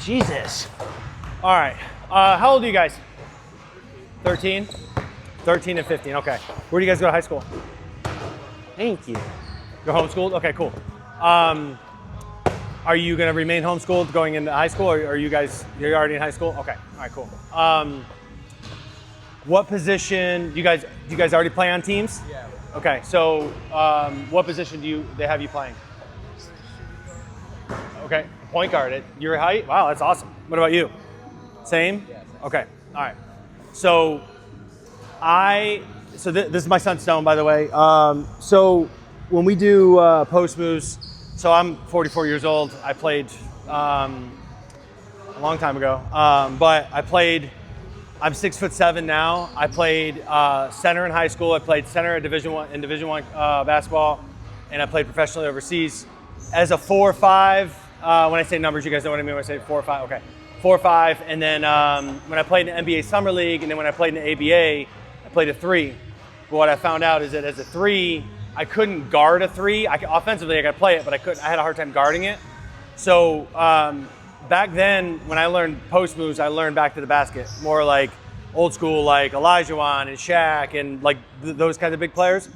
Jesus. All right. How old are you guys? 13? 13 and 15. Okay. Where do you guys go to high school? Thank you. You're homeschooled? Okay, cool. Are you going to remain homeschooled going into high school, or are you're already in high school? Okay. All right, cool. What position do you guys already play on teams? Yeah. Okay. So, what position they have you playing? Okay. Point guard at your height? Wow, that's awesome. What about you? Same? Yeah. Okay. All right. So this is my son Stone, by the way. So when we do post moves, so I'm 44 years old. I played a long time ago, but I'm 6'7" now. I played center in high school. I played center at Division I basketball, and I played professionally overseas as a 4-5. When I say numbers, you guys know what I mean when I say 4-5. Okay, 4-5. And then when I played in the NBA Summer League, and then when I played in the ABA, I played a 3. But what I found out is that as a 3, I couldn't guard a 3. Offensively, I could play it, but I had a hard time guarding it. So back then, when I learned post moves, I learned back to the basket, more like old school, like Olajuwon and Shaq and like those kinds of big players.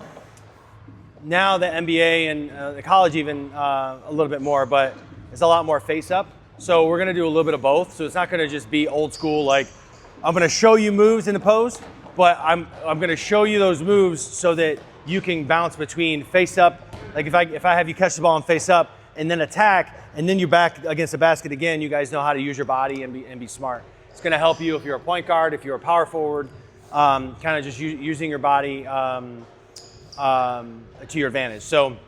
Now the NBA and the college even a little bit more, but it's a lot more face up. So we're gonna do a little bit of both. So it's not gonna just be old school, like I'm gonna show you moves in the post, but I'm gonna show you those moves so that you can bounce between face up. Like if I have you catch the ball and face up and then attack, and then you're back against the basket again, you guys know how to use your body and be smart. It's gonna help you if you're a point guard, if you're a power forward, kind of just using your body to your advantage. So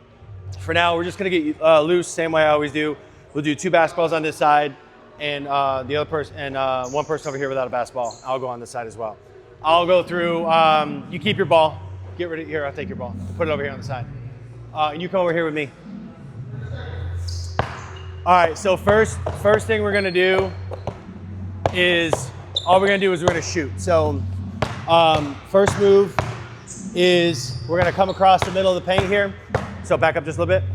for now, we're just gonna get loose, same way I always do. We'll do 2 basketballs on this side, and the other person, and one person over here without a basketball. I'll go on this side as well. I'll go through. You keep your ball. Get rid of here. I'll take your ball. Put it over here on the side. And you come over here with me. All right. So first thing we're gonna do is we're gonna shoot. So first move is we're gonna come across the middle of the paint here. So back up just a little bit.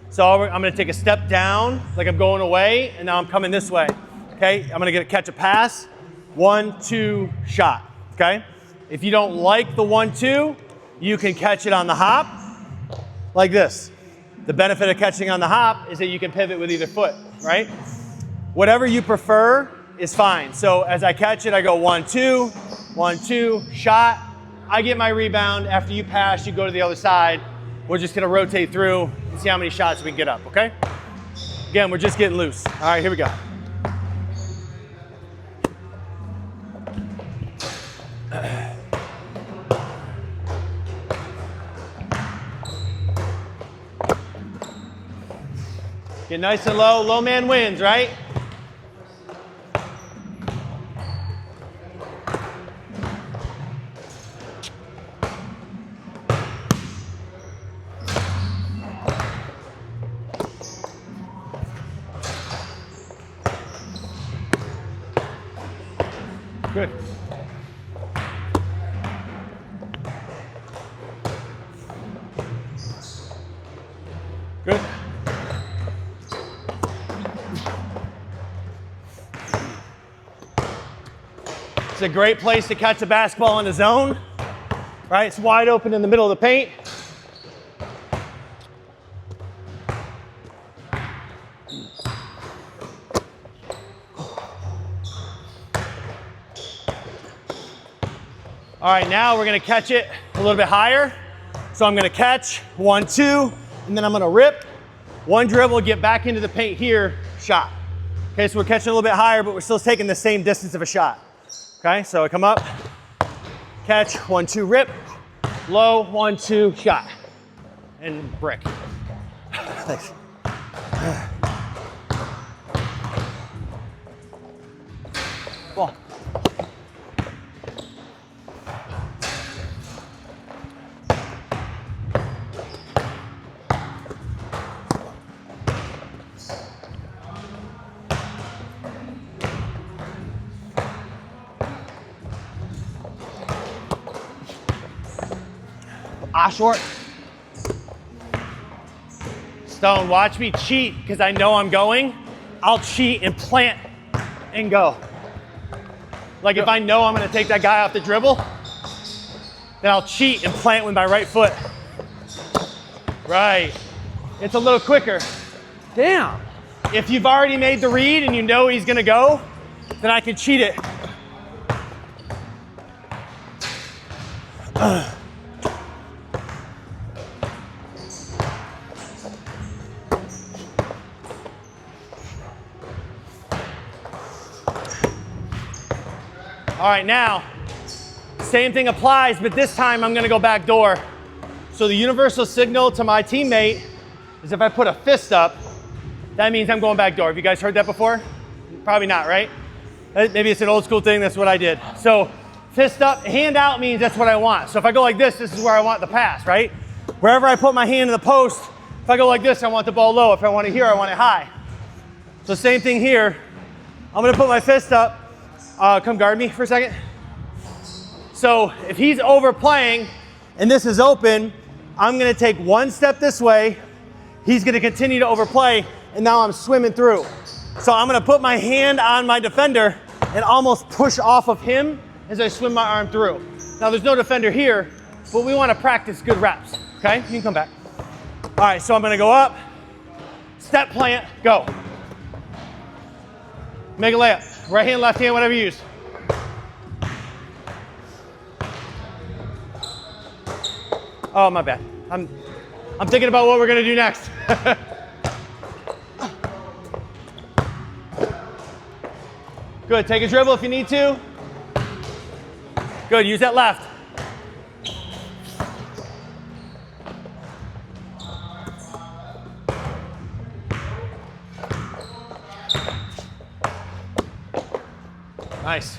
So I'm gonna take a step down, like I'm going away, and now I'm coming this way, okay? I'm gonna catch a pass, 1, 2, shot, okay? If you don't like the 1, 2, you can catch it on the hop, like this. The benefit of catching on the hop is that you can pivot with either foot, right? Whatever you prefer is fine. So as I catch it, I go 1, 2, 1, 2, shot. I get my rebound. After you pass, you go to the other side. We're just gonna rotate through and see how many shots we can get up, okay? Again, we're just getting loose. All right, here we go. Get nice and low. Low man wins, right? Good. Good. It's a great place to catch a basketball in the zone, right? It's wide open in the middle of the paint. All right, now we're gonna catch it a little bit higher. So I'm gonna catch, 1, 2, and then I'm gonna rip. 1 dribble, get back into the paint here, shot. Okay, so we're catching a little bit higher, but we're still taking the same distance of a shot. Okay, so I come up, catch, 1, 2, rip, low, 1, 2, shot, and brick. Thanks. Ball. Short. Stone, watch me cheat because I know I'm going. I'll cheat and plant and go. Like if I know I'm gonna take that guy off the dribble, then I'll cheat and plant with my right foot. Right. It's a little quicker. Damn. If you've already made the read and you know he's gonna go, then I can cheat it. All right, now, same thing applies, but this time I'm gonna go back door. So the universal signal to my teammate is if I put a fist up, that means I'm going back door. Have you guys heard that before? Probably not, right? Maybe it's an old school thing, that's what I did. So fist up, hand out means that's what I want. So if I go like this is where I want the pass, right? Wherever I put my hand in the post, if I go like this, I want the ball low. If I want it here, I want it high. So same thing here. I'm gonna put my fist up. Come guard me for a second. So if he's overplaying and this is open, I'm gonna take one step this way. He's gonna continue to overplay, and now I'm swimming through. So I'm gonna put my hand on my defender and almost push off of him as I swim my arm through. Now there's no defender here, but we wanna practice good reps, okay? You can come back. All right, so I'm gonna go up, step plant, go. Make a layup. Right hand, left hand, whatever you use. Oh, my bad. I'm thinking about what we're gonna do next. Good, take a dribble if you need to. Good, use that left. Nice.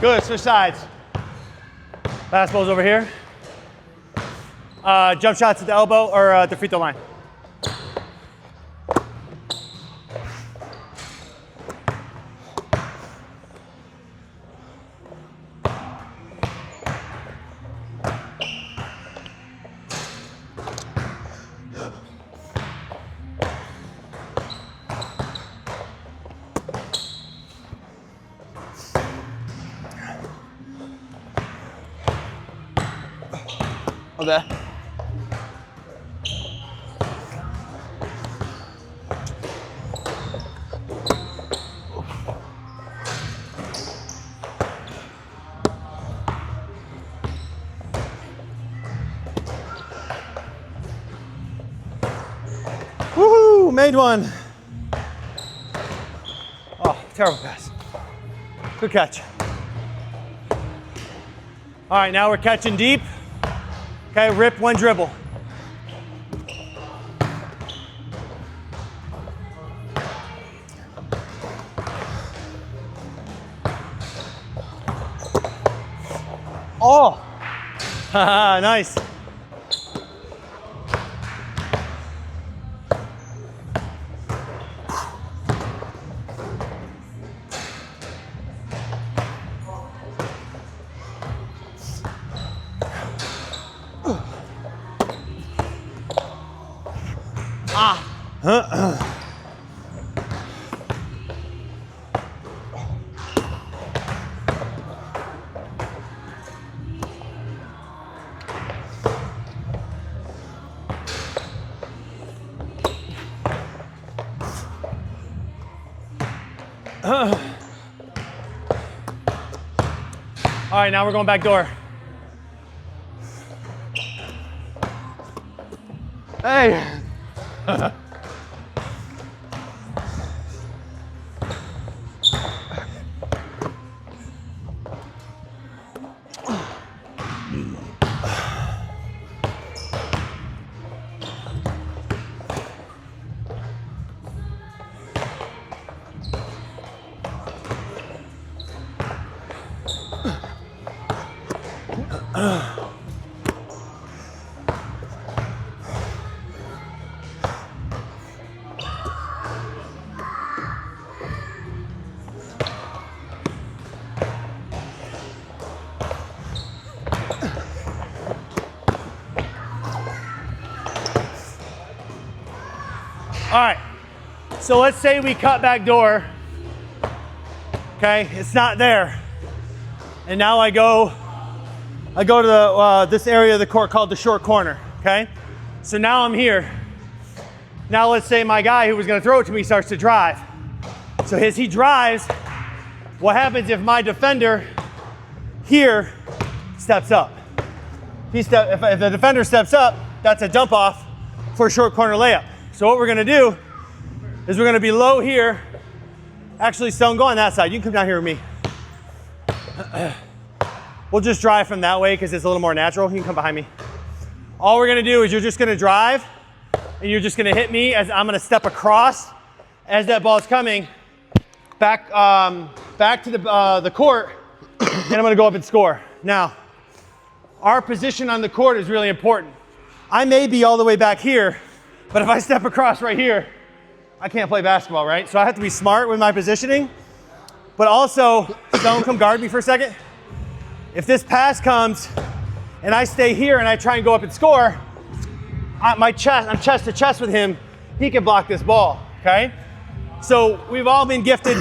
Good, switch sides. Basketball's over here. Jump shots at the elbow or the free throw line. Okay. Woohoo! Made one. Oh, terrible pass. Good catch. All right, now we're catching deep. Okay, rip one dribble. Oh, nice. All right, now we're going back door. Hey. All right, so let's say we cut back door, okay, it's not there. And now I go to the, this area of the court called the short corner, okay? So now I'm here. Now let's say my guy who was gonna throw it to me starts to drive. So as he drives, what happens if my defender here steps up? If the defender steps up, that's a dump off for a short corner layup. So what we're gonna do is we're gonna be low here. Actually, Stone, go on that side. You can come down here with me. We'll just drive from that way because it's a little more natural. You can come behind me. All we're gonna do is you're just gonna drive and you're just gonna hit me as I'm gonna step across as that ball's coming back to the court, and I'm gonna go up and score. Now, our position on the court is really important. I may be all the way back here, but if I step across right here, I can't play basketball, right? So I have to be smart with my positioning, but also, Stone, come guard me for a second. If this pass comes and I stay here and I try and go up and score, I'm chest to chest with him, he can block this ball, okay? So we've all been gifted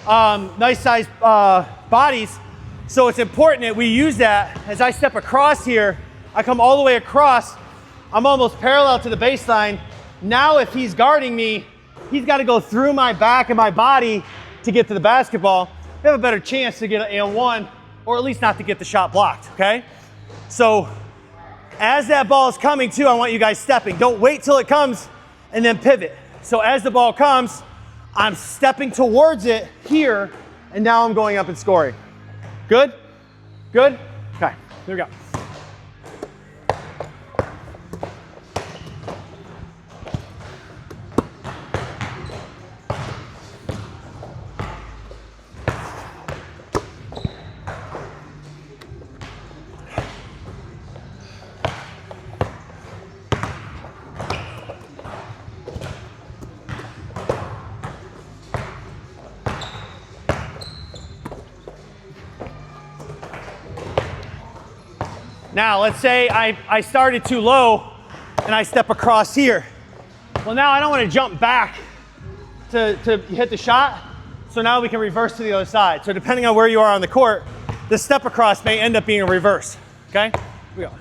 nice sized bodies, so it's important that we use that. As I step across here, I come all the way across, I'm almost parallel to the baseline. Now if he's guarding me, he's got to go through my back and my body to get to the basketball. We have a better chance to get an and-one, or at least not to get the shot blocked, okay? So as that ball is coming too, I want you guys stepping. Don't wait till it comes and then pivot. So as the ball comes, I'm stepping towards it here, and now I'm going up and scoring. Good? Good? Okay, here we go. Now, let's say I started too low and I step across here. Well, now I don't want to jump back to hit the shot, so now we can reverse to the other side. So depending on where you are on the court, the step across may end up being a reverse, okay? Here we go.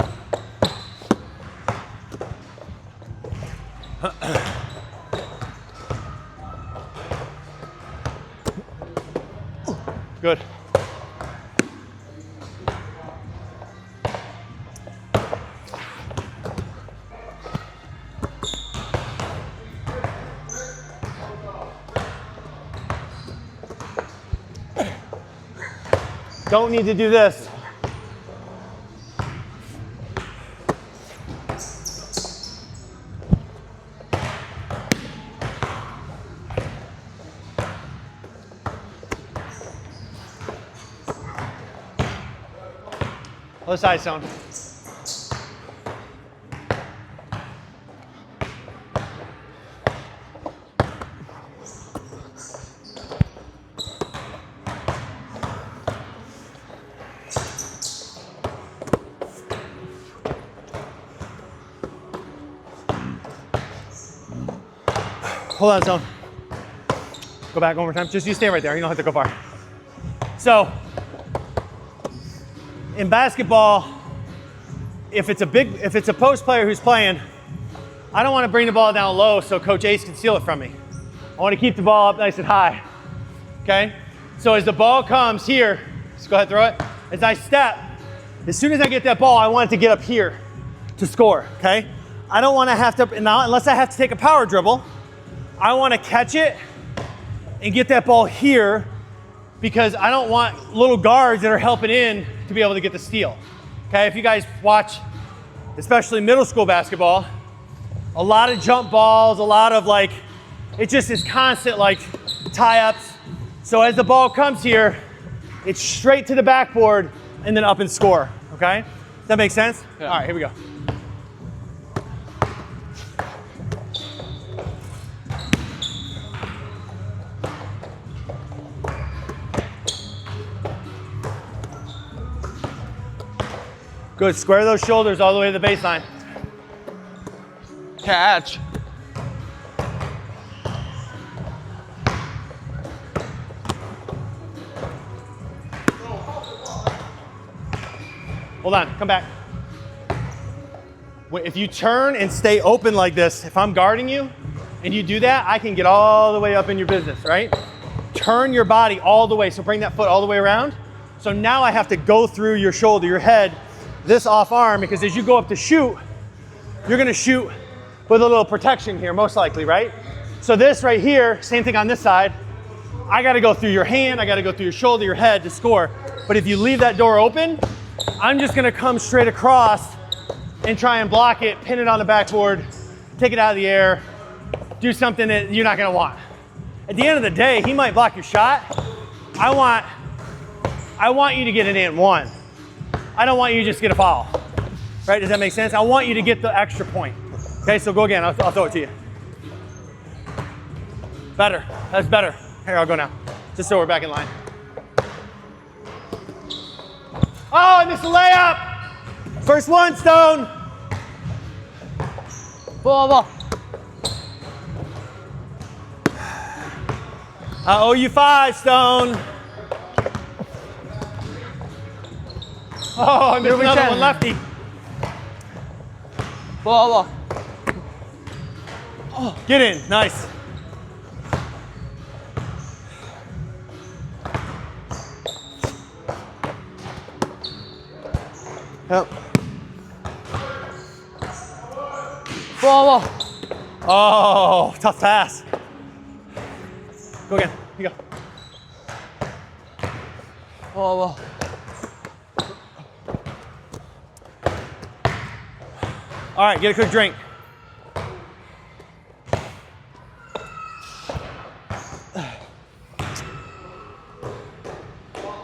Good. Don't need to do this. Other side, Stone. Hold on, Stone. Go back one more time. Just you stay right there. You don't have to go far. So, in basketball, if it's a post player who's playing, I don't want to bring the ball down low so Coach Ace can steal it from me. I want to keep the ball up nice and high. Okay? So as the ball comes here, just go ahead and throw it. As I step, as soon as I get that ball, I want it to get up here to score. Okay? I don't want to have to, unless I have to take a power dribble, I want to catch it and get that ball here because I don't want little guards that are helping in to be able to get the steal. Okay, if you guys watch, especially middle school basketball, a lot of jump balls, a lot of like, it just is constant like tie-ups. So as the ball comes here, it's straight to the backboard and then up and score, okay? Does that make sense? Yeah. All right, here we go. Good, square those shoulders all the way to the baseline. Catch. Hold on, come back. If you turn and stay open like this, if I'm guarding you and you do that, I can get all the way up in your business, right? Turn your body all the way, so bring that foot all the way around. So now I have to go through your shoulder, your head, this off arm, because as you go up to shoot, you're gonna shoot with a little protection here, most likely, right? So this right here, same thing on this side, I gotta go through your hand, I gotta go through your shoulder, your head to score. But if you leave that door open, I'm just gonna come straight across and try and block it, pin it on the backboard, take it out of the air, do something that you're not gonna want. At the end of the day, he might block your shot. I want you to get an and one. I don't want you to just get a foul. Right, does that make sense? I want you to get the extra point. Okay, so go again, I'll throw it to you. Better, that's better. Here, I'll go now, just so we're back in line. Oh, I missed the layup. First one, Stone. Ball. I owe you 5, Stone. Oh, I missed another one, lefty. Ball. Oh, get in, nice. Yep. Ball. Oh, tough pass. Go again, here you go. Ball. All right, get a quick drink.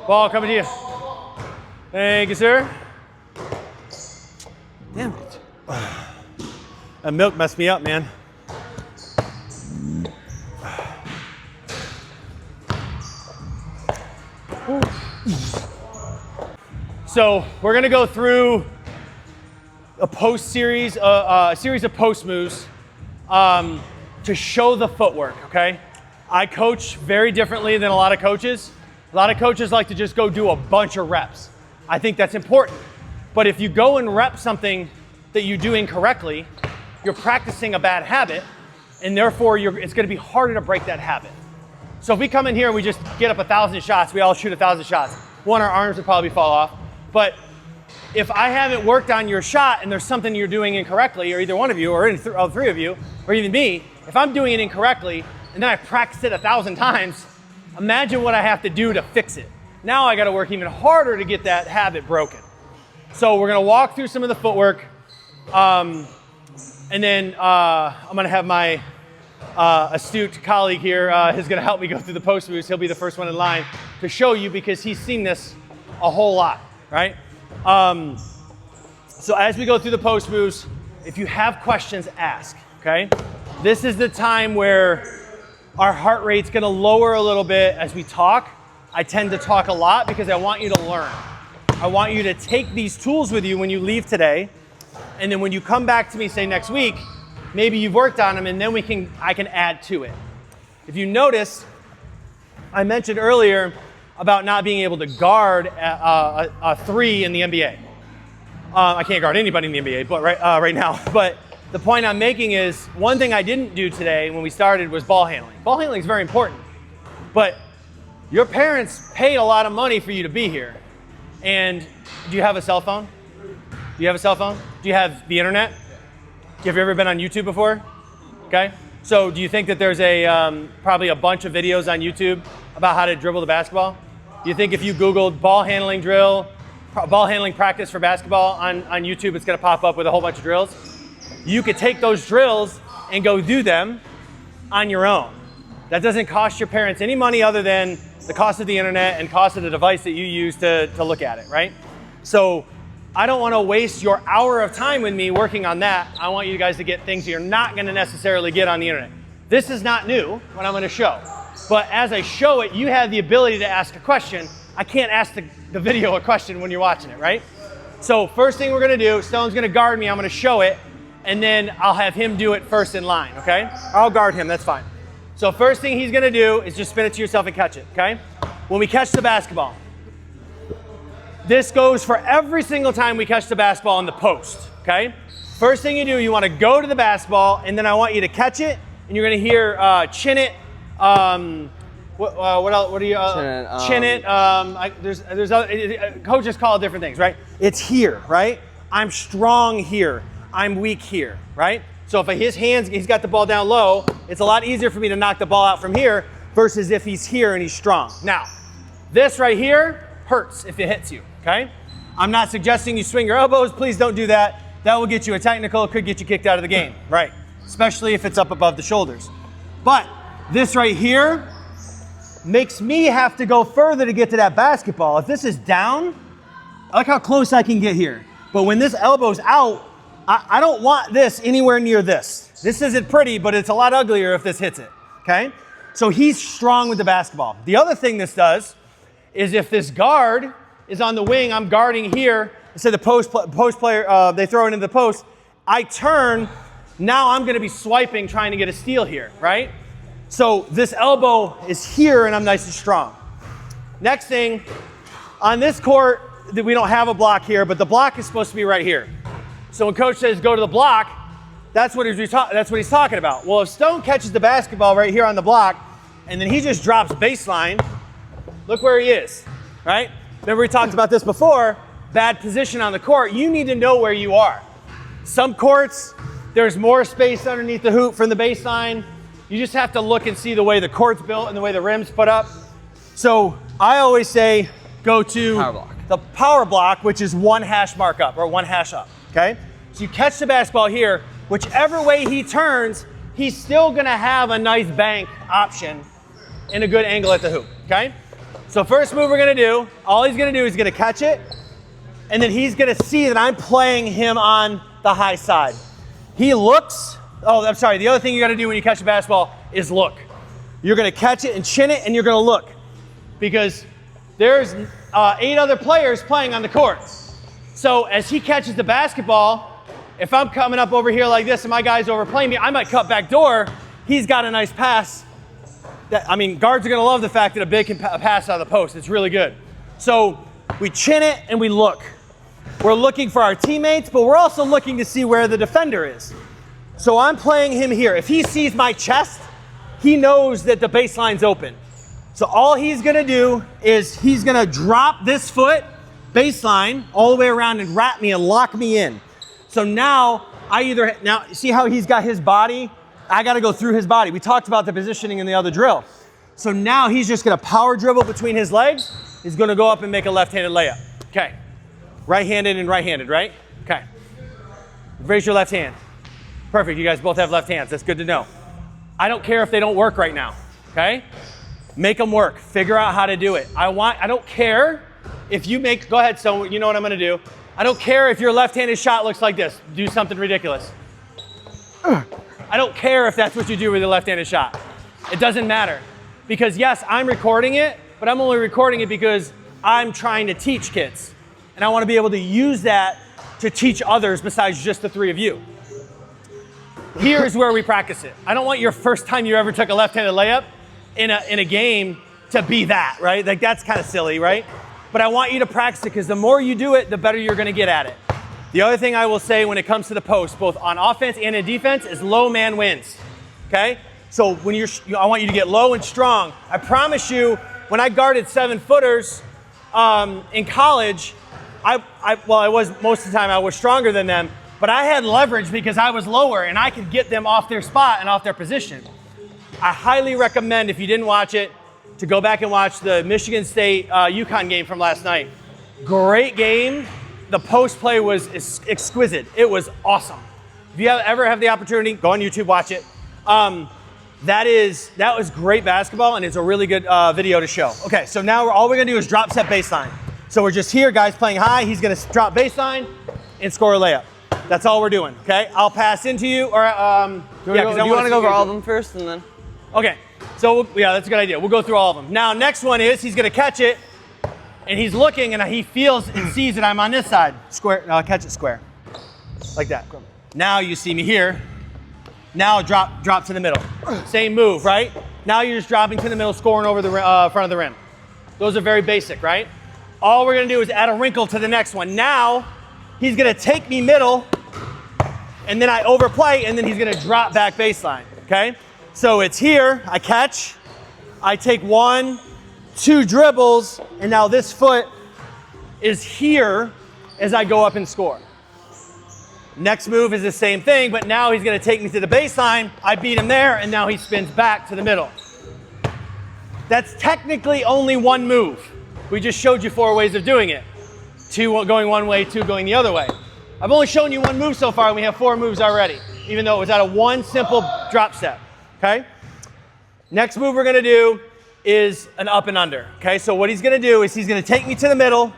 Ball coming to you. Thank you, sir. Damn it. That milk messed me up, man. So we're gonna go through a series of post moves to show the footwork, okay? I coach very differently than a lot of coaches. A lot of coaches like to just go do a bunch of reps. I think that's important. But if you go and rep something that you do incorrectly, you're practicing a bad habit, and therefore it's gonna be harder to break that habit. So if we come in here and we just get up 1,000 shots, we all shoot 1,000 shots. One, our arms would probably fall off. But if I haven't worked on your shot and there's something you're doing incorrectly, or either one of you, or all three of you, or even me, if I'm doing it incorrectly, and then I practice it 1,000 times, imagine what I have to do to fix it. Now I gotta work even harder to get that habit broken. So we're gonna walk through some of the footwork, and then I'm gonna have my astute colleague here who's gonna help me go through the post moves. He'll be the first one in line to show you because he's seen this a whole lot, right? So as we go through the post moves, if you have questions, ask, okay? This is the time where our heart rate's gonna lower a little bit as we talk. I tend to talk a lot because I want you to learn. I want you to take these tools with you when you leave today, and then when you come back to me, say next week, maybe you've worked on them, and then I can add to it. If you notice, I mentioned earlier about not being able to guard a 3 in the NBA. I can't guard anybody in the NBA, but right now. But the point I'm making is, one thing I didn't do today when we started was ball handling. Ball handling is very important, but your parents paid a lot of money for you to be here. And do you have a cell phone? Do you have a cell phone? Do you have the internet? Have you ever been on YouTube before? Okay. So do you think that there's probably a bunch of videos on YouTube about how to dribble the basketball? Do you think if you Googled ball handling drill, ball handling practice for basketball on YouTube, it's gonna pop up with a whole bunch of drills? You could take those drills and go do them on your own. That doesn't cost your parents any money other than the cost of the internet and cost of the device that you use to look at it, right? So I don't want to waste your hour of time with me working on that. I want you guys to get things you're not going to necessarily get on the internet. This is not new, what I'm going to show. But as I show it, you have the ability to ask a question. I can't ask the video a question when you're watching it, right? So first thing we're going to do, Stone's going to guard me. I'm going to show it, and then I'll have him do it first in line, okay? I'll guard him, that's fine. So first thing he's going to do is just spin it to yourself and catch it, okay? When we catch the basketball, this goes for every single time we catch the basketball in the post, okay? First thing you do, you want to go to the basketball, and then I want you to catch it, and you're going to hear chin it. What else? What do you chin it? There's other, coaches call it different things, right? It's here, right? I'm strong here. I'm weak here, right? So if his hands, he's got the ball down low, it's a lot easier for me to knock the ball out from here versus if he's here and he's strong. Now, this right here hurts if it hits you, okay? I'm not suggesting you swing your elbows. Please don't do that. That will get you a technical. It could get you kicked out of the game, right? Especially if it's up above the shoulders. But this right here makes me have to go further to get to that basketball. If this is down, look how close I can get here. But when this elbow's out, I don't want this anywhere near this. This isn't pretty, but it's a lot uglier if this hits it, okay? So he's strong with the basketball. The other thing this does is if this guard is on the wing, I'm guarding here, instead of the post player, they throw it into the post, I turn, now I'm gonna be swiping trying to get a steal here, right? So this elbow is here and I'm nice and strong. Next thing, on this court, we don't have a block here, but the block is supposed to be right here. So when coach says go to the block, that's what he's talking about. Well, if Stone catches the basketball right here on the block, and then he just drops baseline, look where he is, right? Remember we talked about this before, bad position on the court. You need to know where you are. Some courts, there's more space underneath the hoop from the baseline. You just have to look and see the way the court's built and the way the rim's put up. So I always say go to the power block, which is one hash mark up or one hash up, okay? So you catch the basketball here, whichever way he turns, he's still gonna have a nice bank option and a good angle at the hoop, okay? So first move we're gonna do, all he's gonna do is gonna catch it, and then he's gonna see that I'm playing him on the high side. He looks, oh, I'm sorry, the other thing you gotta do when you catch the basketball is look. You're gonna catch it and chin it, and you're gonna look. Because there's 8 other players playing on the court. So as he catches the basketball, if I'm coming up over here like this and my guy's overplaying me, I might cut back door. He's got a nice pass. Guards are gonna love the fact that a big can pass out of the post. It's really good. So we chin it and we look. We're looking for our teammates, but we're also looking to see where the defender is. So I'm playing him here. If he sees my chest, he knows that the baseline's open. So all he's gonna do is he's gonna drop this foot, baseline, all the way around and wrap me and lock me in. So now see how he's got his body? I gotta go through his body. We talked about the positioning in the other drill. So now he's just gonna power dribble between his legs. He's gonna go up and make a left-handed layup. Okay, right-handed and right-handed, right? Okay, raise your left hand. Perfect, you guys both have left hands, that's good to know. I don't care if they don't work right now, okay? Make them work, figure out how to do it. I don't care if you go ahead, so you know what I'm gonna do. I don't care if your left-handed shot looks like this. Do something ridiculous. I don't care if that's what you do with your left-handed shot. It doesn't matter. Because yes, I'm recording it, but I'm only recording it because I'm trying to teach kids. And I wanna be able to use that to teach others besides just the 3 of you. Here's where we practice it. I don't want your first time you ever took a left-handed layup in a game to be that, right? Like that's kind of silly, right? But I want you to practice it because the more you do it, the better you're gonna get at it. The other thing I will say when it comes to the post, both on offense and in defense, is low man wins, okay? So when I want you to get low and strong. I promise you, when I guarded 7-footers in college, I was most of the time I was stronger than them, but I had leverage because I was lower and I could get them off their spot and off their position. I highly recommend, if you didn't watch it, to go back and watch the Michigan State UConn game from last night. Great game. The post play was exquisite. It was awesome. If you ever have the opportunity, go on YouTube, watch it. That was great basketball, and it's a really good video to show. Okay, so now all we're gonna do is drop set baseline. So we're just here, guys playing high. He's gonna drop baseline and score a layup. That's all we're doing, okay? I'll pass into you, or Do you want to go over all of them first and then? Okay, so yeah, that's a good idea. We'll go through all of them. Now, next one is he's gonna catch it, and he's looking, and he feels and sees that I'm on this side. Square, catch it square, like that. Now you see me here. Now drop to the middle. Same move, right? Now you're just dropping to the middle, scoring over the front of the rim. Those are very basic, right? All we're gonna do is add a wrinkle to the next one. Now, he's gonna take me middle, and then I overplay, and then he's gonna drop back baseline, okay? So it's here, I catch, I take 1, 2 dribbles, and now this foot is here as I go up and score. Next move is the same thing, but now he's gonna take me to the baseline, I beat him there, and now he spins back to the middle. That's technically only one move. We just showed you 4 ways of doing it. 2 going one way, 2 going the other way. I've only shown you 1 move so far, and we have 4 moves already, even though it was out of 1 simple drop step, okay? Next move we're gonna do is an up and under, okay? So what he's gonna do is he's gonna take me to the middle,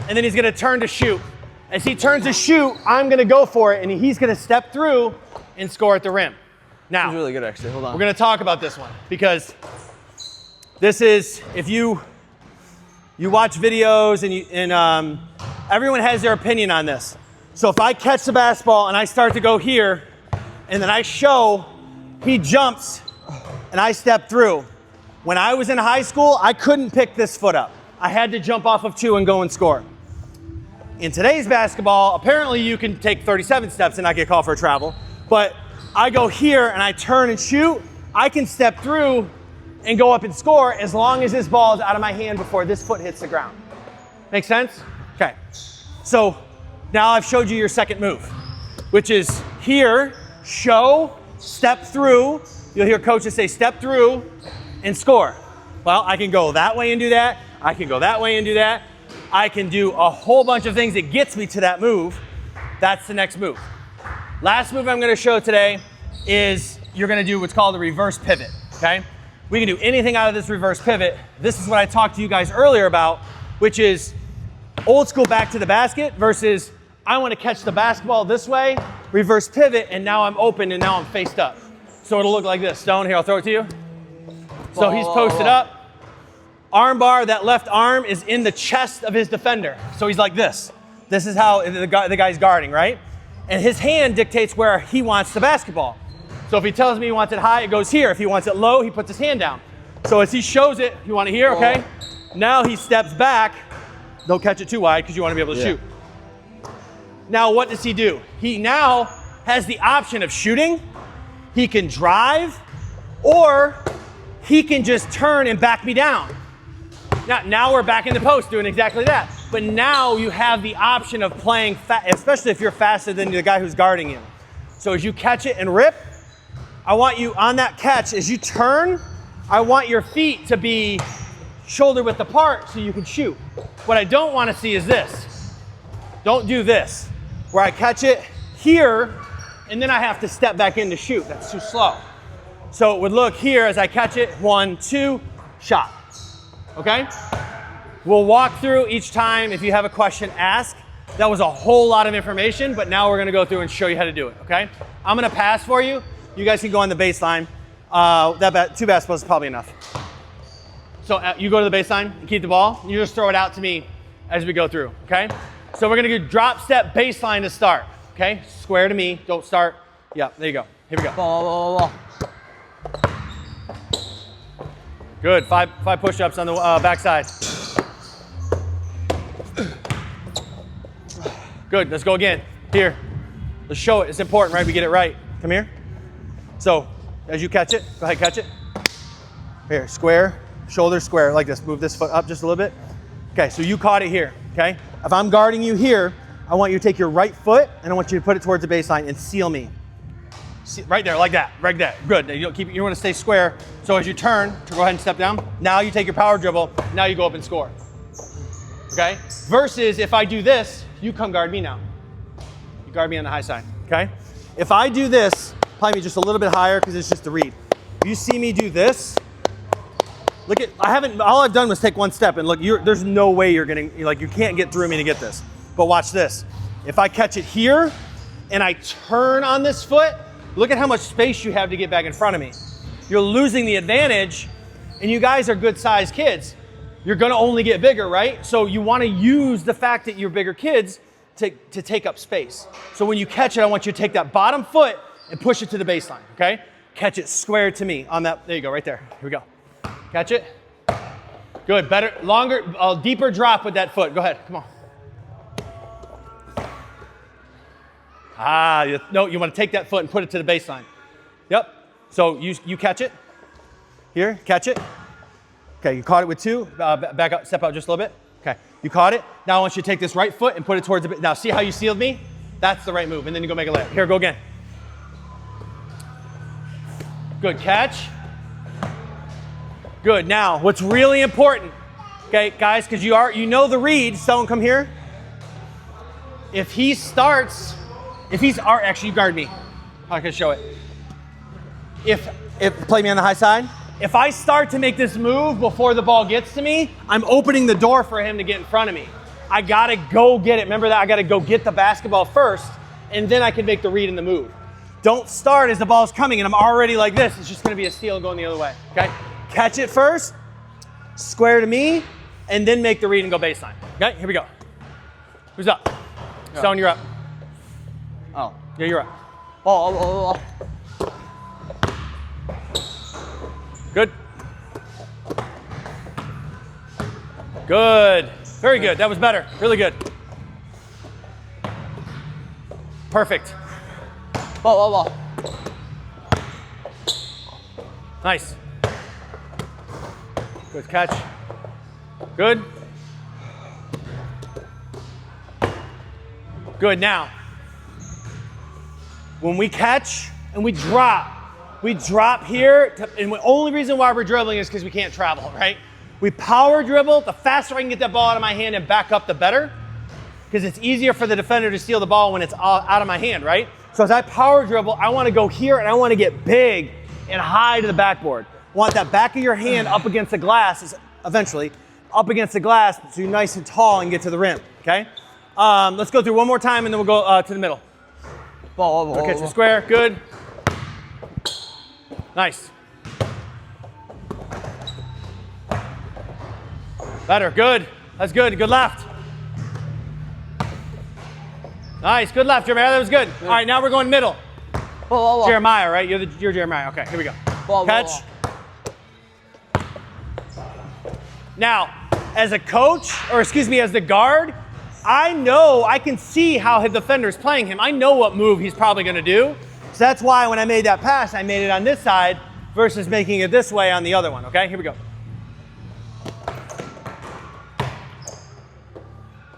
and then he's gonna turn to shoot. As he turns to shoot, I'm gonna go for it, and he's gonna step through and score at the rim. Now, He's really good, actually. Hold on. we're gonna talk about this one, because this is, if you watch videos and everyone has their opinion on this. So if I catch the basketball and I start to go here, and then I show, he jumps, and I step through. When I was in high school, I couldn't pick this foot up. I had to jump off of 2 and go and score. In today's basketball, apparently you can take 37 steps and not get called for a travel, but I go here and I turn and shoot, I can step through and go up and score as long as this ball is out of my hand before this foot hits the ground. Make sense? Okay. So now I've showed you your second move, which is here, show, step through. You'll hear coaches say step through and score. Well, I can go that way and do that. I can go that way and do that. I can do a whole bunch of things that gets me to that move. That's the next move. Last move I'm gonna show today is you're gonna do what's called a reverse pivot, okay? We can do anything out of this reverse pivot. This is what I talked to you guys earlier about, which is old school back to the basket versus I want to catch the basketball this way, reverse pivot, and now I'm open and now I'm faced up. So it'll look like this. Stone, here, I'll throw it to you. So he's posted up. Arm bar, that left arm is in the chest of his defender. So he's like this. This is how the guy's guarding, right? And his hand dictates where he wants the basketball. So if he tells me he wants it high, it goes here. If he wants it low, he puts his hand down. So as he shows it, you want it here, okay? Now he steps back. Don't catch it too wide because you want to be able to shoot. Now what does he do? He now has the option of shooting, he can drive, or he can just turn and back me down. Now we're back in the post doing exactly that. But now you have the option of playing fast, especially if you're faster than the guy who's guarding you. So as you catch it and rip, I want you on that catch, as you turn, I want your feet to be shoulder width apart so you can shoot. What I don't want to see is this. Don't do this, where I catch it here, and then I have to step back in to shoot. That's too slow. So it would look here as I catch it, 1, 2, shot. Okay? We'll walk through each time. If you have a question, ask. That was a whole lot of information, but now we're gonna go through and show you how to do it, okay? I'm gonna pass for you. You guys can go on the baseline. 2 basketballs is probably enough. So you go to the baseline, and keep the ball, and you just throw it out to me as we go through, okay? So we're gonna do drop step baseline to start, okay? Square to me, don't start. Yeah, there you go. Here we go. Ball. Good, 5 push-ups on the backside. Good, let's go again. Here, let's show it, it's important, right? We get it right. Come here. So, as you catch it, go ahead, catch it. Here, square, shoulder square, like this. Move this foot up just a little bit. Okay, so you caught it here, okay? If I'm guarding you here, I want you to take your right foot, and I want you to put it towards the baseline and seal me. Right there, like that, right there. Good, you want to stay square. So as you turn, go ahead and step down. Now you take your power dribble, now you go up and score. Okay? Versus if I do this, you come guard me now. You guard me on the high side, okay? If I do this, probably just a little bit higher because it's just a read. If you see me do this, Look at, all I've done was take one step, and look, there's no way you're getting, like, you can't get through me to get this. But watch this. If I catch it here, and I turn on this foot, look at how much space you have to get back in front of me. You're losing the advantage, and you guys are good-sized kids. You're gonna only get bigger, right? So you wanna use the fact that you're bigger kids to take up space. So when you catch it, I want you to take that bottom foot and push it to the baseline, okay? Catch it square to me on that, there you go, right there. Here we go. Catch it. Good, better, longer, deeper drop with that foot. Go ahead, come on. No, you want to take that foot and put it to the baseline. Yep. So you catch it. Here, catch it. Okay, you caught it with two. Back up, step out just a little bit. Okay, you caught it. Now I want you to take this right foot and put it towards the, now see how you sealed me? That's the right move, and then you go make a layup. Here, go again. Good catch. Good, now what's really important, okay, guys, because you know the read, someone come here. If he starts, actually you guard me. I can show it. If play me on the high side. If I start to make this move before the ball gets to me, I'm opening the door for him to get in front of me. I gotta go get it. Remember that, I gotta go get the basketball first, and then I can make the read and the move. Don't start as the ball's coming and I'm already like this. It's just gonna be a steal going the other way, okay? Catch it first, square to me, and then make the read and go baseline. Okay, here we go. Who's up? Yeah. Stone, you're up. Oh. Yeah, you're up. Oh. Good. Good. Very good. That was better. Really good. Perfect. Ball. Nice. Good catch. Good. Good. Now, when we catch and we drop here, and the only reason why we're dribbling is because we can't travel, right? We power dribble. The faster I can get that ball out of my hand and back up, the better, because it's easier for the defender to steal the ball when it's out of my hand, right? So as I power dribble, I want to go here and I want to get big and high to the backboard. I want that back of your hand up against the glass, eventually, up against the glass, so you're nice and tall and get to the rim, okay? Let's go through one more time and then we'll go to the middle. Ball. Catch the square, good. Nice. Better, good. That's good, good left. Nice, good left, Jeremiah, that was good. All right, now we're going middle. Ball. Jeremiah, right? You're Jeremiah, okay, here we go. Catch. Now, as a coach, or excuse me, as the guard, I can see how his defender's playing him. I know what move he's probably gonna do. So that's why when I made that pass, I made it on this side versus making it this way on the other one, okay? Here we go.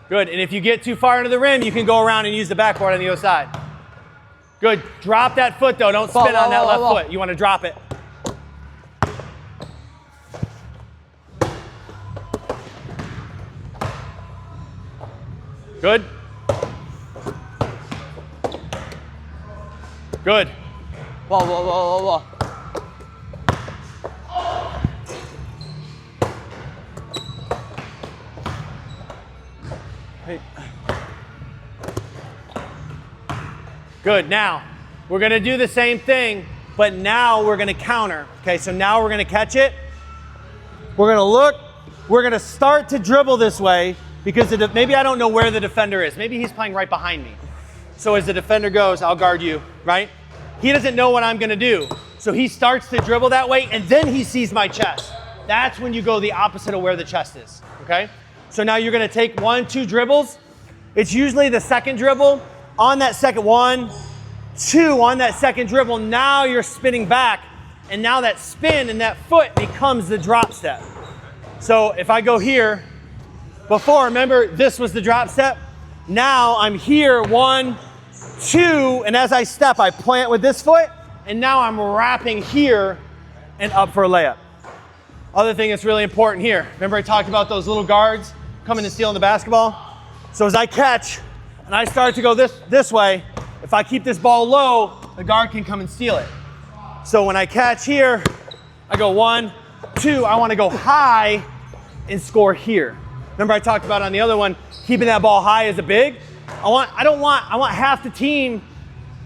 Good, and if you get too far into the rim, you can go around and use the backboard on the other side. Good, drop that foot though, don't spin on that left foot. You wanna drop it. Good. Good. Ball. Hey. Good, now, we're gonna do the same thing, but now we're gonna counter. Okay, so now we're gonna catch it. We're gonna look, we're gonna start to dribble this way because maybe I don't know where the defender is. Maybe he's playing right behind me. So as the defender goes, I'll guard you, right? He doesn't know what I'm gonna do. So he starts to dribble that way and then he sees my chest. That's when you go the opposite of where the chest is, okay? So now you're gonna take 1, 2 dribbles. It's usually the second dribble. On that second 1, 2, on that second dribble, now you're spinning back and now that spin and that foot becomes the drop step. So if I go here, before, remember this was the drop step? Now I'm here, 1, 2, and as I step, I plant with this foot, and now I'm wrapping here and up for a layup. Other thing that's really important here, remember I talked about those little guards coming and stealing the basketball? So as I catch, and I start to go this way, if I keep this ball low, the guard can come and steal it. So when I catch here, I go 1, 2, I want to go high and score here. Remember I talked about on the other one, keeping that ball high as a big. I want half the team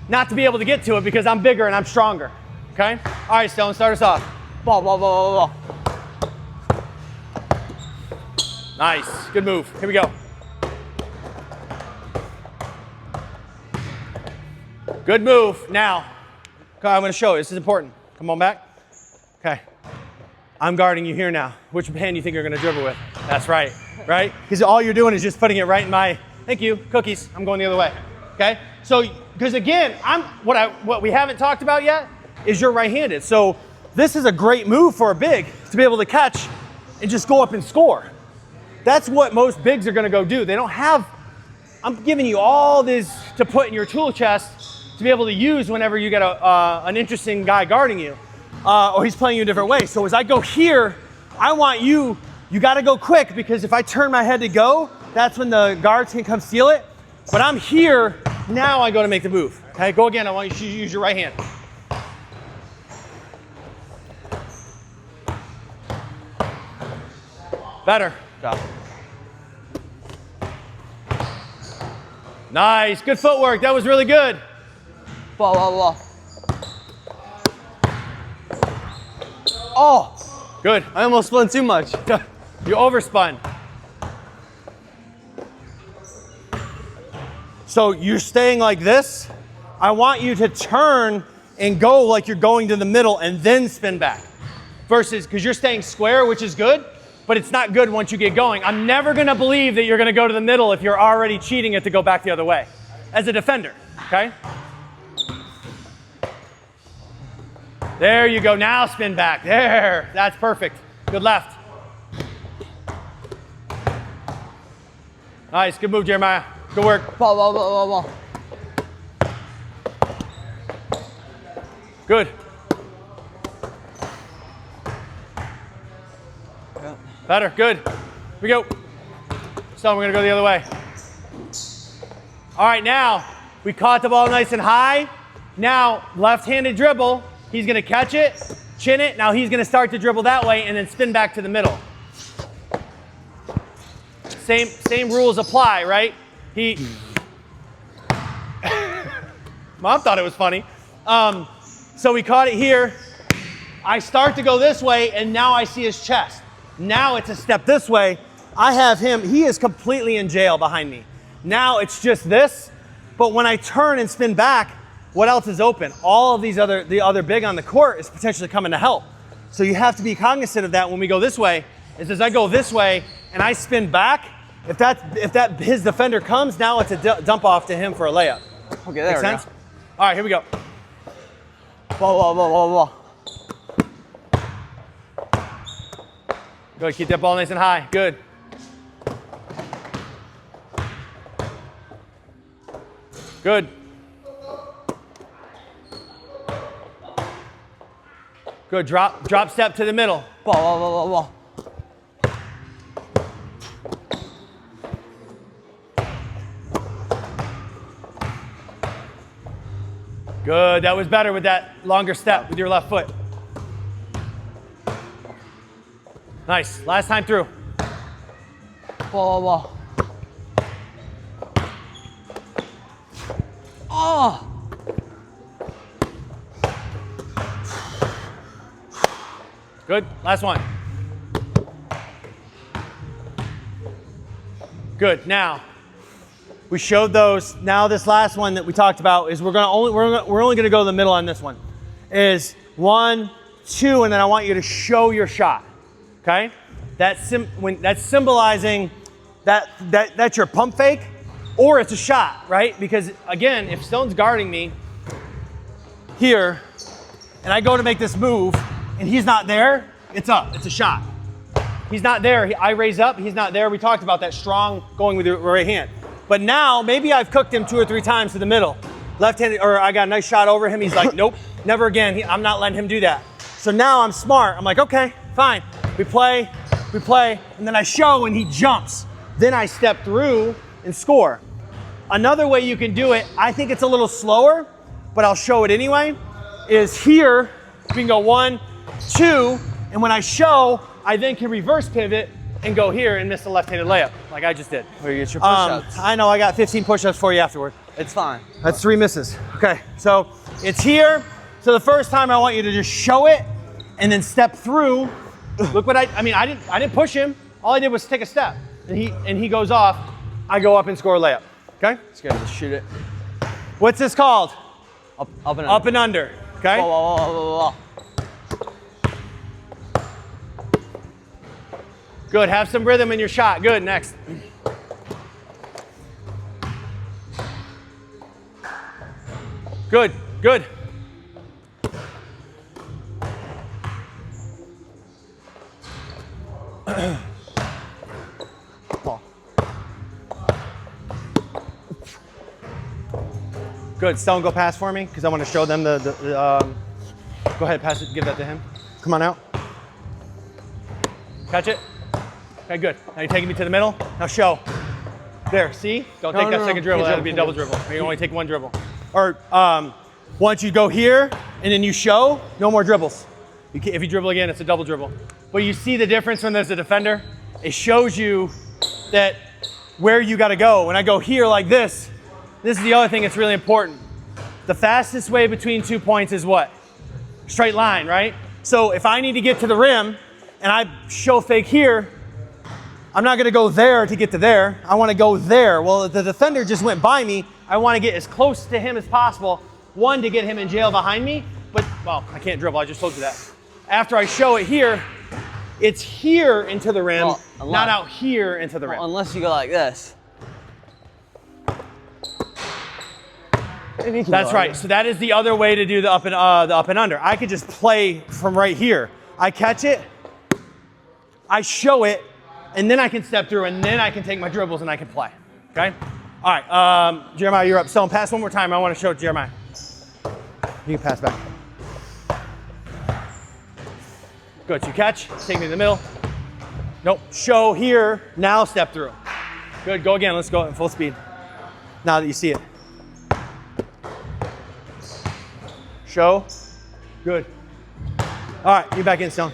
not to be able to get to it because I'm bigger and I'm stronger. Okay? All right, Stone, start us off. Ball, ball, ball, ball, ball. Nice. Good move. Here we go. Good move. Now, okay, I'm going to show you. This is important. Come on back. Okay. I'm guarding you here now. Which hand do you think you're going to dribble with? That's right. Right? Because all you're doing is just putting it right in my, thank you, cookies. I'm going the other way. Okay? So, because again, what we haven't talked about yet is you're right-handed. So this is a great move for a big to be able to catch and just go up and score. That's what most bigs are going to go do. They don't have, I'm giving you all this to put in your tool chest to be able to use whenever you get an interesting guy guarding you, or he's playing you a different way. So as I go here, I want you got to go quick, because if I turn my head to go, that's when the guards can come steal it. But I'm here, now I go to make the move. Okay, go again. I want you to use your right hand. Better. Job. Nice, good footwork. That was really good. Ball, ball, ball. Oh, Good. I almost spun too much. You overspun. So you're staying like this. I want you to turn and go like you're going to the middle and then spin back. Versus, because you're staying square, which is good, but it's not good once you get going. I'm never going to believe that you're going to go to the middle if you're already cheating it to go back the other way as a defender, okay? There you go. Now spin back. There. That's perfect. Good left. Nice. Good move, Jeremiah. Good work. Ball, ball, ball, ball, ball. Good. Better. Good. Here we go. So we're going to go the other way. All right, now we caught the ball nice and high. Now left-handed dribble. He's going to catch it, chin it. Now he's going to start to dribble that way and then spin back to the middle. Same rules apply, right? Mom thought it was funny. So we caught it here. I start to go this way, and now I see his chest. Now it's a step this way. I have him. He is completely in jail behind me. Now it's just this. But when I turn and spin back, what else is open? All of the other big on the court is potentially coming to help. So you have to be cognizant of that when we go this way. Is as I go this way and I spin back, if his defender comes, now it's a dump off to him for a layup. Okay, there Make we sense? go. All right, here we go. Ball, ball, ball, ball, ball. Good, keep that ball nice and high. Good. Good. Good, drop step to the middle. Ball, ball, ball, ball, ball. Good, that was better with that longer step with your left foot. Nice, last time through. Ball, ball, ball. Oh! Good, last one. Good, now, we showed those. Now this last one that we talked about is we're only gonna go to the middle on this one. Is 1, 2, and then I want you to show your shot, okay? That's symbolizing that's your pump fake, or it's a shot, right? Because again, if Stone's guarding me here, and I go to make this move, and he's not there, it's up, it's a shot. He's not there, I raise up, he's not there. We talked about that strong going with your right hand. But now, maybe I've cooked him 2 or 3 times to the middle. Left-handed, or I got a nice shot over him. He's like, nope, never again. I'm not letting him do that. So now I'm smart. I'm like, okay, fine. We play, and then I show and he jumps. Then I step through and score. Another way you can do it, I think it's a little slower, but I'll show it anyway, is here, we can go 1, 2, And when I show, I then can reverse pivot and go here and miss the left-handed layup, like I just did. Where you get your push-ups. I know, I got 15 push-ups for you afterward. It's fine. That's 3 misses. Okay, so it's here. So the first time I want you to just show it and then step through. Look what I mean, I didn't push him. All I did was take a step. And he goes off. I go up and score a layup. Okay? Scared to shoot it. What's this called? Up and under. Up and under. Okay? Whoa, whoa, whoa, whoa, whoa. Good, have some rhythm in your shot. Good, next. Good, good. Good, Stone, go pass for me, because I want to show them go ahead, pass it, give that to him. Come on out. Catch it. Okay, good. Now you're taking me to the middle. Now show. There, see? Don't take that second dribble, that'll be a double dribble. You only take 1 dribble. Or once you go here and then you show, no more dribbles. If you dribble again, it's a double dribble. But you see the difference when there's a defender? It shows you that where you gotta go. When I go here like this is the other thing that's really important. The fastest way between 2 points is what? Straight line, right? So if I need to get to the rim and I show fake here, I'm not gonna go there to get to there. I wanna go there. Well, the defender just went by me. I wanna get as close to him as possible. 1, to get him in jail behind me, but, well, I can't dribble, I just told you that. After I show it here, it's here into the rim, not out here into the rim. Unless you go like this. That's right. So that is the other way to do the up and under. I could just play from right here. I catch it, I show it, and then I can step through, and then I can take my dribbles and I can play. Okay? All right, Jeremiah, you're up. Stone, pass one more time. I want to show Jeremiah. You can pass back. Good. You catch. Take me to the middle. Nope. Show here. Now step through. Good. Go again. Let's go at full speed. Now that you see it. Show. Good. All right. You back in, Stone.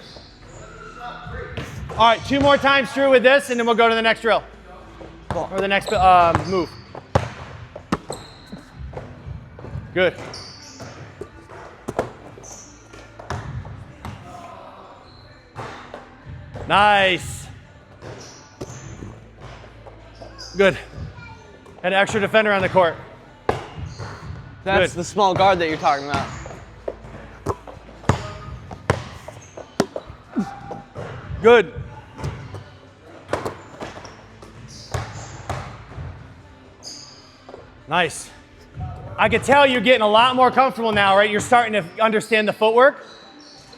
All right. 2 more times through with this, and then we'll go to the next drill. Or the next move. Good. Nice. Good. Had an extra defender on the court. That's the small guard that you're talking about. Good. Nice. I can tell you're getting a lot more comfortable now, right? You're starting to understand the footwork.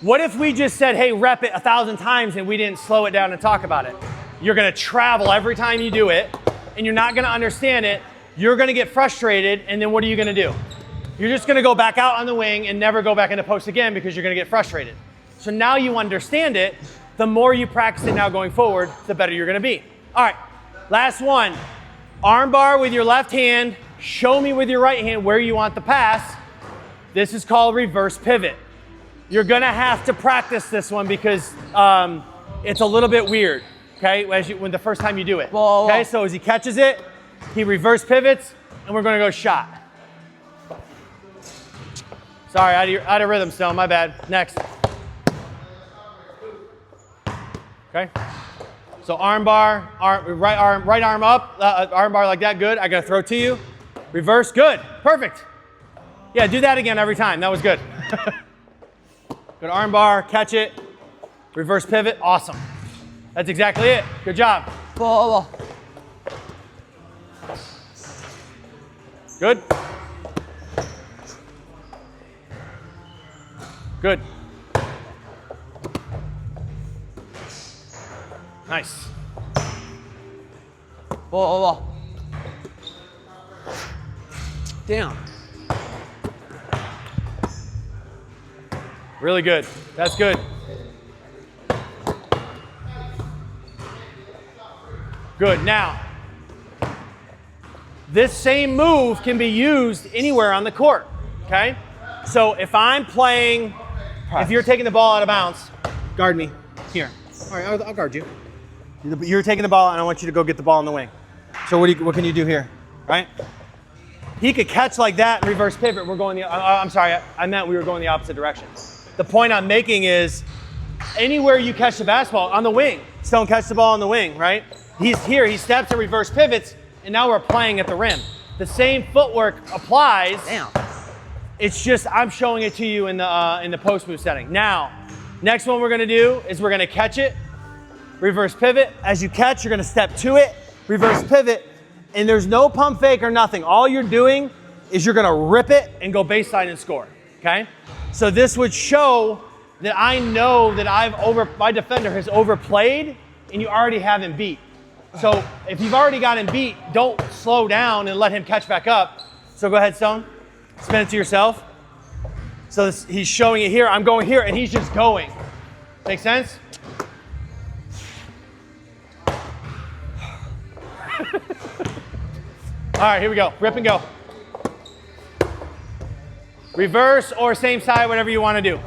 What if we just said, hey, rep it 1,000 times and we didn't slow it down and talk about it? You're gonna travel every time you do it, and you're not gonna understand it. You're gonna get frustrated, and then what are you gonna do? You're just gonna go back out on the wing and never go back into post again because you're gonna get frustrated. So now you understand it. The more you practice it now going forward, the better you're gonna be. All right, last one. Arm bar with your left hand. Show me with your right hand where you want the pass. This is called reverse pivot. You're gonna have to practice this one because it's a little bit weird, okay, when the first time you do it. Whoa, okay, so as he catches it, he reverse pivots, and we're gonna go shot. Sorry, out of rhythm, Stone, my bad. Next. Okay, so arm bar, right arm up, arm bar like that, good. I gotta throw to you. Reverse, good, perfect. Yeah, do that again every time, that was good. Good arm bar, catch it, reverse pivot, awesome. That's exactly it, good job. Whoa, whoa, whoa. Good. Good. Nice. Whoa, whoa, whoa. Damn. Really good. That's good. Good. Now, this same move can be used anywhere on the court, okay? So if I'm playing, if you're taking the ball out of bounds, guard me. Here. All right, I'll guard you. You're taking the ball, and I want you to go get the ball in the wing. So what can you do here, right? He could catch like that and reverse pivot. We're going I'm sorry, I meant we were going the opposite direction. The point I'm making is anywhere you catch the basketball, on the wing, Stone catch the ball on the wing, right? He's here, he steps and reverse pivots, and now we're playing at the rim. The same footwork applies. Damn. It's just I'm showing it to you in the post move setting. Now, next one we're gonna do is we're gonna catch it, reverse pivot. As you catch, you're gonna step to it, reverse pivot, and there's no pump fake or nothing. All you're doing is you're gonna rip it and go baseline and score, okay? So this would show that I know that my defender has overplayed and you already have him beat. So if you've already got him beat, don't slow down and let him catch back up. So go ahead, Stone, spin it to yourself. So he's showing it here, I'm going here, and he's just going. Make sense? All right, here we go. Rip and go. Reverse or same side, whatever you want to do.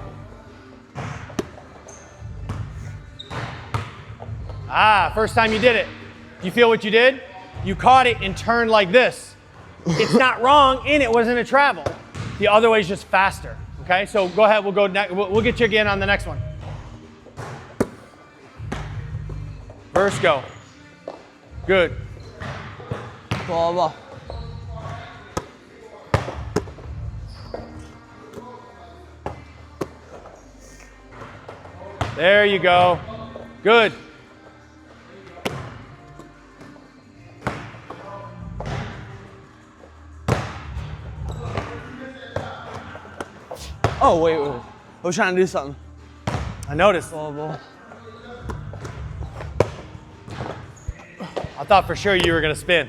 First time you did it. You feel what you did? You caught it and turned like this. It's not wrong, and it wasn't a travel. The other way is just faster. Okay, so go ahead. We'll go next. We'll get you again on the next one. First go. Good. Ball. There you go. Good. Oh, wait. I was trying to do something. I noticed. Ball. I thought for sure you were gonna spin.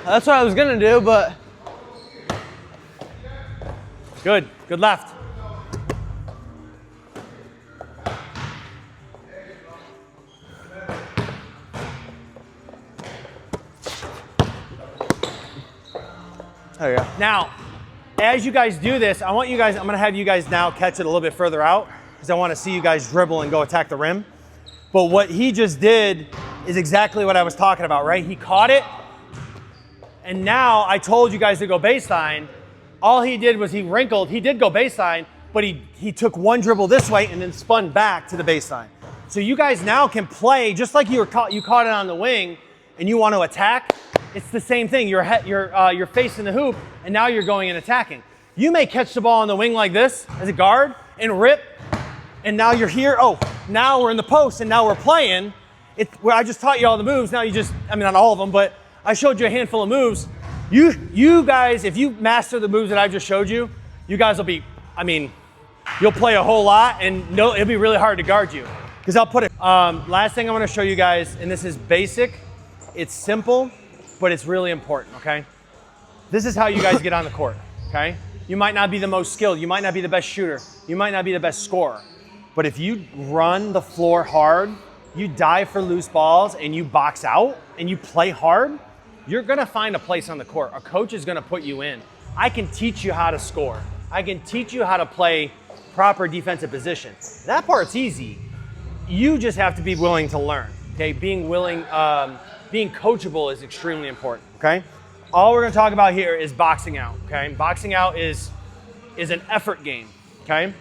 That's what I was gonna do, but. Good. Good left. There you go. Now, as you guys do this, I'm gonna have you guys now catch it a little bit further out because I wanna see you guys dribble and go attack the rim. But what he just did is exactly what I was talking about, right? He caught it, and now I told you guys to go baseline. All he did was he wrinkled. He did go baseline, but he took one dribble this way and then spun back to the baseline. So you guys now can play just like you caught it on the wing and you want to attack. It's the same thing. You're facing the hoop, and now you're going and attacking. You may catch the ball on the wing like this as a guard and rip, and now you're here. Oh, now we're in the post, and now we're playing. Where I just taught you all the moves. Now not all of them, but I showed you a handful of moves. You guys, if you master the moves that I just showed you, you guys will be, you'll play a whole lot, and it'll be really hard to guard you. Because I'll put it, last thing I want to show you guys, and this is basic, it's simple, but it's really important, okay? This is how you guys get on the court, okay? You might not be the most skilled, you might not be the best shooter, you might not be the best scorer, but if you run the floor hard, you dive for loose balls, and you box out, and you play hard, you're gonna find a place on the court. A coach is gonna put you in. I can teach you how to score. I can teach you how to play proper defensive position. That part's easy. You just have to be willing to learn, okay? Being coachable is extremely important, okay? All we're gonna talk about here is boxing out, okay? Boxing out is an effort game, okay?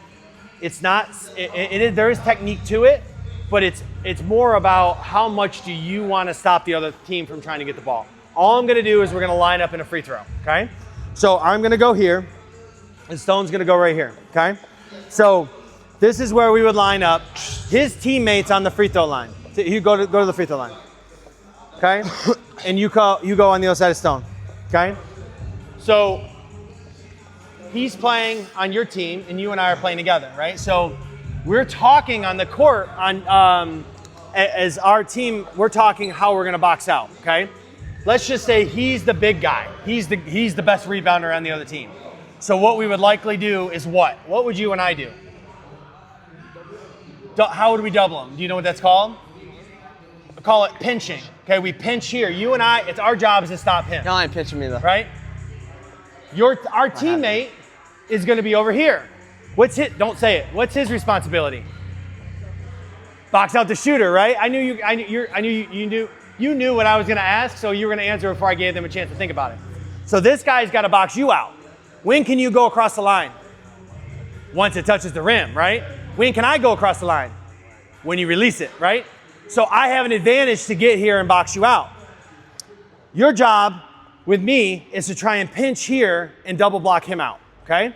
It's not, there is technique to it, but it's more about how much do you wanna stop the other team from trying to get the ball. All I'm gonna do is we're gonna line up in a free throw, okay? So I'm gonna go here, and Stone's gonna go right here, okay? So this is where we would line up. His teammates on the free throw line. You go to the free throw line, okay? And you go on the other side of Stone, okay? So he's playing on your team, and you and I are playing together, right? So we're talking on the court as our team. We're talking how we're gonna box out, okay? Let's just say he's the big guy. He's the best rebounder on the other team. So what we would likely do is what? What would you and I do? How would we double him? Do you know what that's called? We call it pinching. Okay, we pinch here. You and I, our job is to stop him. Y'all ain't pinching me though. Right? Our teammate is gonna be over here. Don't say it. What's his responsibility? box out the shooter, right? I knew you knew what I was gonna ask, so you were gonna answer before I gave them a chance to think about it. So this guy's gotta box you out. When can you go across the line? Once it touches the rim, right? When can I go across the line? When you release it, right? So I have an advantage to get here and box you out. Your job with me is to try and pinch here and double block him out, okay?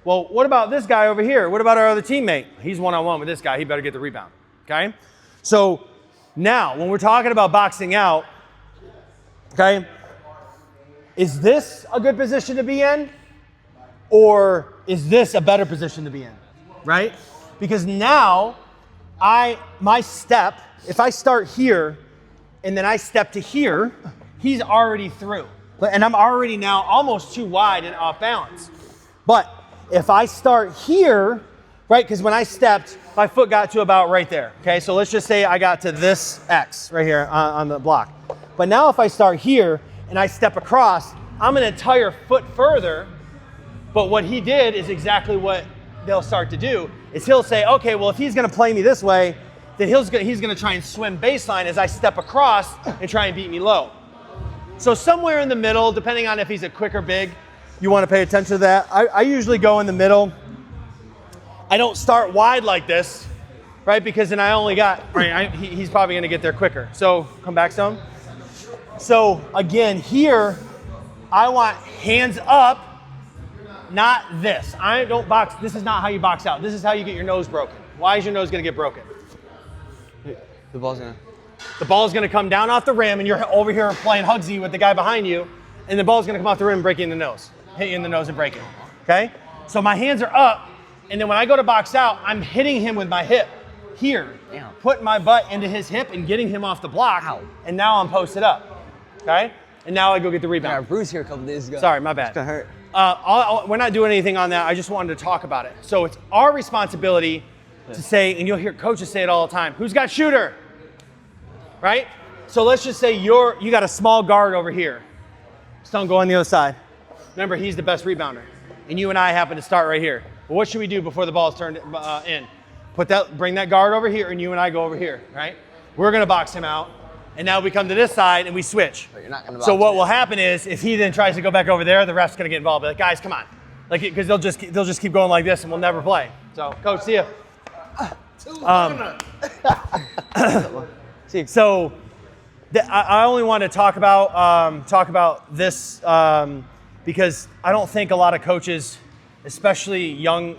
Well, what about this guy over here? What about our other teammate? He's one-on-one with this guy. He better get the rebound, okay? So now, when we're talking about boxing out, okay, is this a good position to be in? Or is this a better position to be in, right? Because now, my step, if I start here and then I step to here, he's already through. And I'm already now almost too wide and off balance. But if I start here, right, because when I stepped, my foot got to about right there, okay? So let's just say I got to this X right here on the block. But now if I start here and I step across, I'm an entire foot further. But what he did is exactly what they'll start to do, is he'll say, okay, well, if he's gonna play me this way, then he's gonna try and swim baseline as I step across and try and beat me low. So somewhere in the middle, depending on if he's a quick or big, you wanna pay attention to that. I usually go in the middle. I don't start wide like this, right? Because then I only got, right, he's probably gonna get there quicker. So come back some. So again, here, I want hands up, not this. I don't box, this is not how you box out. This is how you get your nose broken. Why is your nose gonna get broken? The ball's gonna come down off the rim and you're over here playing Hugsy with the guy behind you, and the ball's gonna come off the rim and break you in the nose. Hit you in the nose and break it, okay? So my hands are up, and then when I go to box out, I'm hitting him with my hip here. Damn. Putting my butt into his hip and getting him off the block. Ow. And now I'm posted up, okay? And now I go get the I got a rebound. bruise here a couple days ago. Sorry, my bad. It's gonna hurt. We're not doing anything on that. I just wanted to talk about it. So it's our responsibility to say, and you'll hear coaches say it all the time, who's got shooter, right? So let's just say you got a small guard over here. Just don't go on the other side. Remember, he's the best rebounder. And you and I happen to start right here. Well, what should we do before the ball is turned in? Bring that guard over here, and you and I go over here, right? We're gonna box him out. And now we come to this side and we switch. But you're not gonna box so what him. will happen is, if he then tries to go back over there, the ref's gonna get involved. Be like, guys, come on, like, because they'll just keep going like this, and we'll never play. So, coach, see ya. So, I only want to talk about this because I don't think a lot of coaches, especially young,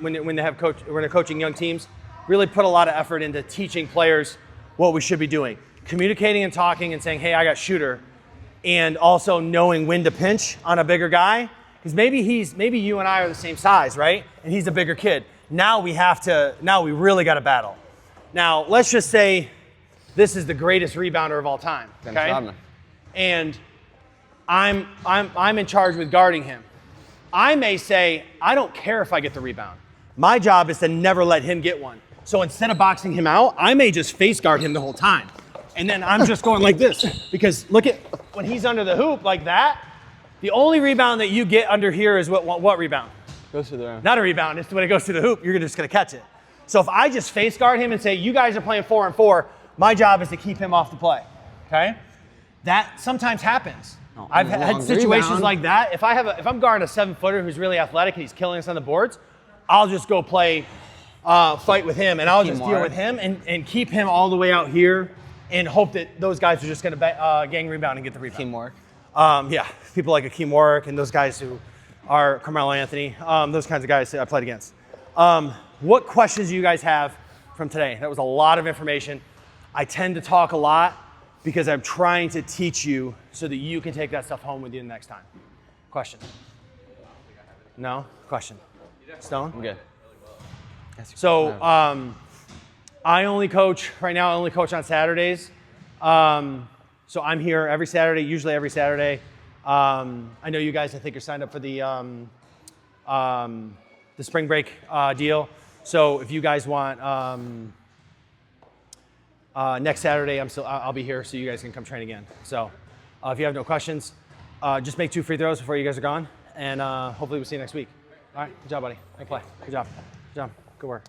when they're coaching young teams, really put a lot of effort into teaching players what we should be doing. Communicating and talking and saying, hey, I got shooter. And also knowing when to pinch on a bigger guy. Because maybe you and I are the same size, right? And he's a bigger kid. Now we really got to battle. Now, let's just say this is the greatest rebounder of all time, okay? And I'm in charge with guarding him. I may say, I don't care if I get the rebound. My job is to never let him get one. So instead of boxing him out, I may just face guard him the whole time. And then I'm just going like this. Because look at, when he's under the hoop like that, the only rebound that you get under here is what rebound? Goes to the rim. Not a rebound, it's when it goes to the hoop, you're just gonna catch it. So if I just face guard him and say, you guys are playing 4-on-4, my job is to keep him off the play, okay? That sometimes happens. Oh, I've had situations rebound. like that. If I'm guarding a 7-footer who's really athletic and he's killing us on the boards, I'll just go play fight with him, and I'll just deal with him and keep him all the way out here and hope that those guys are just going to gang rebound and get the rebound. Teamwork. Yeah, people like Akeem Warwick and those guys who are Carmelo Anthony, those kinds of guys I played against. What questions do you guys have from today? That was a lot of information. I tend to talk a lot because I'm trying to teach you so that you can take that stuff home with you the next time. Question? No? Question? Stone? I'm good. So I only coach, right now I only coach on Saturdays. So I'm here every Saturday, usually every Saturday. I know you guys, I think, are signed up for the spring break deal. So if you guys want, next Saturday I'll be here so you guys can come train again. So if you have no questions, just make 2 free throws before you guys are gone, and hopefully we'll see you next week. All right, good job, buddy. Good play. Good job. Good job. Good work.